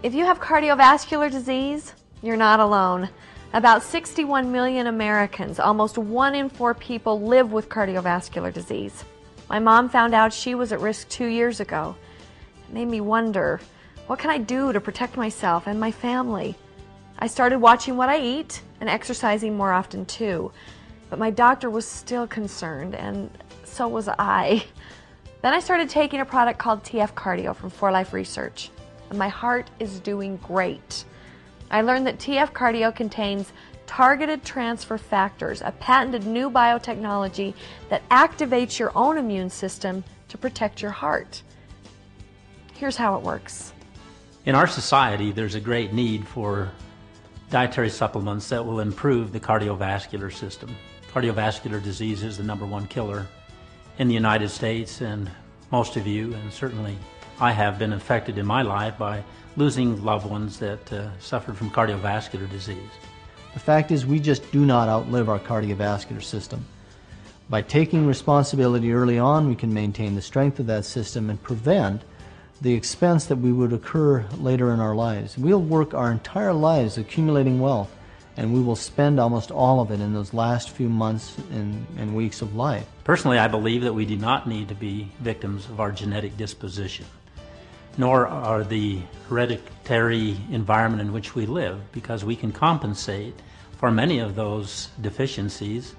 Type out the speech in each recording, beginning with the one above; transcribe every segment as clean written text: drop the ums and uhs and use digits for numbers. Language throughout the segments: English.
If you have cardiovascular disease, you're not alone. About 61 million Americans, almost 1 in 4 people, live with cardiovascular disease. My mom found out she was at risk 2 years ago. It made me wonder, what can I do to protect myself and my family? I started watching what I eat and exercising more often too. But my doctor was still concerned, and so was I. Then I started taking a product called TF Cardio from 4Life Research, and my heart is doing great. I learned that TF Cardio contains targeted transfer factors, a patented new biotechnology that activates your own immune system to protect your heart. Here's how it works. In our society, there's a great need for dietary supplements that will improve the cardiovascular system. Cardiovascular disease is the #1 killer in the United States, and most of you, and certainly I have been affected in my life by losing loved ones that suffered from cardiovascular disease. The fact is, we just do not outlive our cardiovascular system. By taking responsibility early on, we can maintain the strength of that system and prevent the expense that we would occur later in our lives. We'll work our entire lives accumulating wealth, and we will spend almost all of it in those last few months and weeks of life. Personally, I believe that we do not need to be victims of our genetic disposition, nor are the hereditary environment in which we live, because we can compensate for many of those deficiencies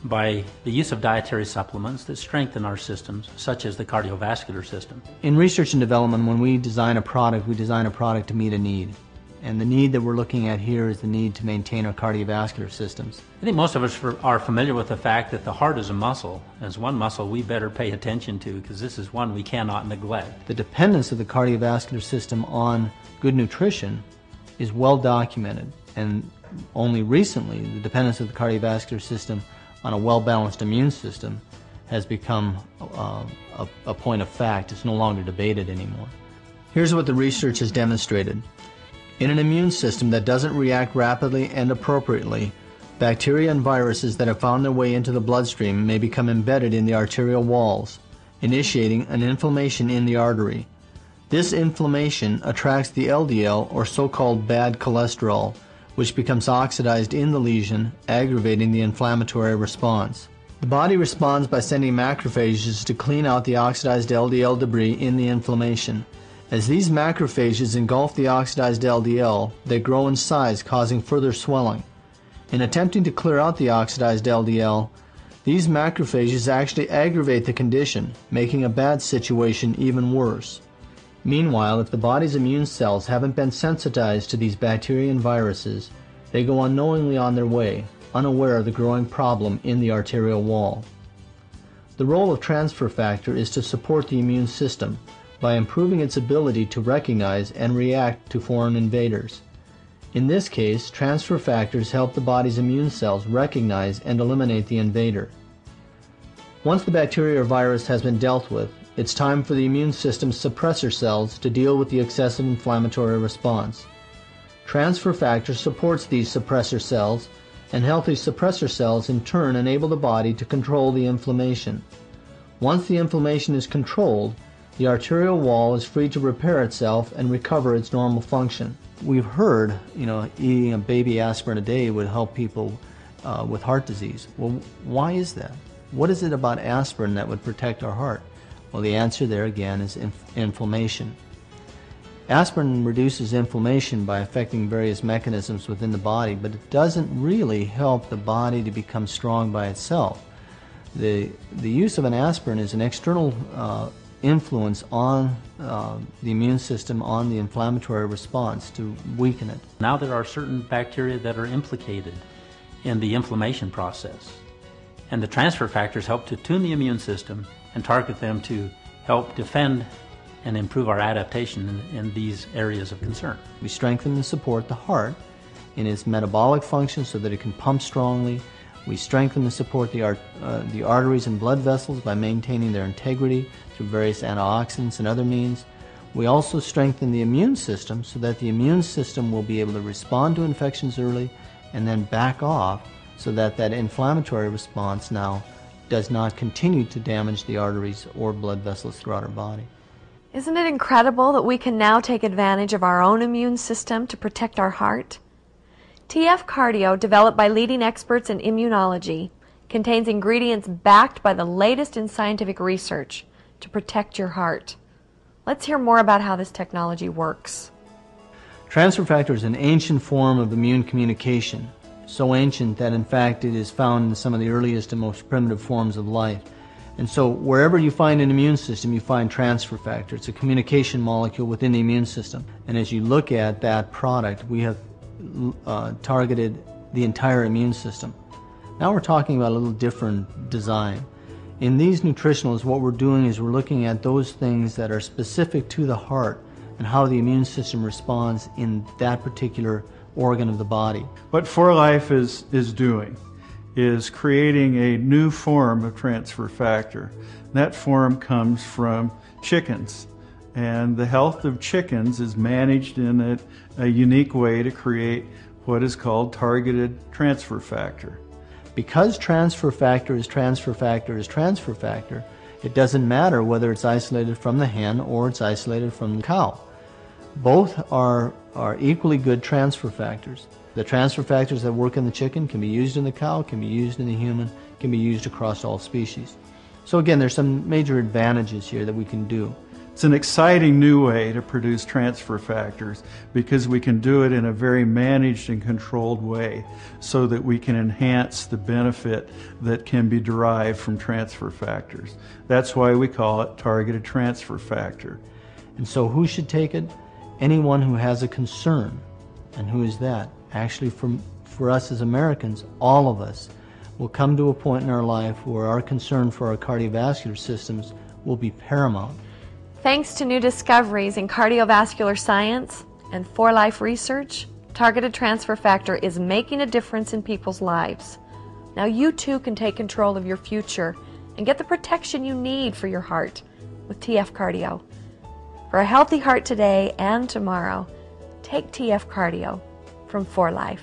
by the use of dietary supplements that strengthen our systems, such as the cardiovascular system. In research and development, when we design a product, we design a product to meet a need. And the need that we're looking at here is the need to maintain our cardiovascular systems. I think most of us are familiar with the fact that the heart is a muscle. As one muscle we better pay attention to, because this is one we cannot neglect. The dependence of the cardiovascular system on good nutrition is well documented, and only recently the dependence of the cardiovascular system on a well-balanced immune system has become a point of fact. It's no longer debated anymore. Here's what the research has demonstrated. In an immune system that doesn't react rapidly and appropriately, bacteria and viruses that have found their way into the bloodstream may become embedded in the arterial walls, initiating an inflammation in the artery. This inflammation attracts the LDL, or so-called bad cholesterol, which becomes oxidized in the lesion, aggravating the inflammatory response. The body responds by sending macrophages to clean out the oxidized LDL debris in the inflammation. As these macrophages engulf the oxidized LDL, they grow in size, causing further swelling. In attempting to clear out the oxidized LDL, these macrophages actually aggravate the condition, making a bad situation even worse. Meanwhile, if the body's immune cells haven't been sensitized to these bacteria and viruses, they go unknowingly on their way, unaware of the growing problem in the arterial wall. The role of transfer factor is to support the immune system by improving its ability to recognize and react to foreign invaders. In this case, transfer factors help the body's immune cells recognize and eliminate the invader. Once the bacteria or virus has been dealt with, it's time for the immune system's suppressor cells to deal with the excessive inflammatory response. Transfer factor supports these suppressor cells, and healthy suppressor cells in turn enable the body to control the inflammation. Once the inflammation is controlled, the arterial wall is free to repair itself and recover its normal function. We've heard, eating a baby aspirin a day would help people with heart disease. Well, why is that? What is it about aspirin that would protect our heart? Well, the answer there again is inflammation. Aspirin reduces inflammation by affecting various mechanisms within the body, but it doesn't really help the body to become strong by itself. The use of an aspirin is an external influence on the immune system, on the inflammatory response to weaken it. Now there are certain bacteria that are implicated in the inflammation process, and the transfer factors help to tune the immune system and target them to help defend and improve our adaptation in these areas of concern. We strengthen and support the heart in its metabolic function so that it can pump strongly. We strengthen and support the arteries and blood vessels by maintaining their integrity through various antioxidants and other means. We also strengthen the immune system so that the immune system will be able to respond to infections early and then back off so that that inflammatory response now does not continue to damage the arteries or blood vessels throughout our body. Isn't it incredible that we can now take advantage of our own immune system to protect our heart? TF Cardio, developed by leading experts in immunology, contains ingredients backed by the latest in scientific research to protect your heart. Let's hear more about how this technology works. Transfer factor is an ancient form of immune communication, so ancient that in fact it is found in some of the earliest and most primitive forms of life. And so wherever you find an immune system, you find transfer factor. It's a communication molecule within the immune system. And as you look at that product, we have targeted the entire immune system. Now we're talking about a little different design. In these nutritionals, what we're doing is we're looking at those things that are specific to the heart and how the immune system responds in that particular organ of the body. What 4Life is doing is creating a new form of transfer factor. That form comes from chickens, and the health of chickens is managed in a unique way to create what is called targeted transfer factor. Because transfer factor is transfer factor is transfer factor, it doesn't matter whether it's isolated from the hen or it's isolated from the cow. Both are equally good transfer factors. The transfer factors that work in the chicken can be used in the cow, can be used in the human, can be used across all species. So again, there's some major advantages here that we can do. It's an exciting new way to produce transfer factors because we can do it in a very managed and controlled way so that we can enhance the benefit that can be derived from transfer factors. That's why we call it targeted transfer factor. And so who should take it? Anyone who has a concern. And who is that? Actually, for us as Americans, all of us will come to a point in our life where our concern for our cardiovascular systems will be paramount. Thanks to new discoveries in cardiovascular science and 4Life research, targeted transfer factor is making a difference in people's lives. Now you too can take control of your future and get the protection you need for your heart with TF Cardio. For a healthy heart today and tomorrow, take TF Cardio from 4Life.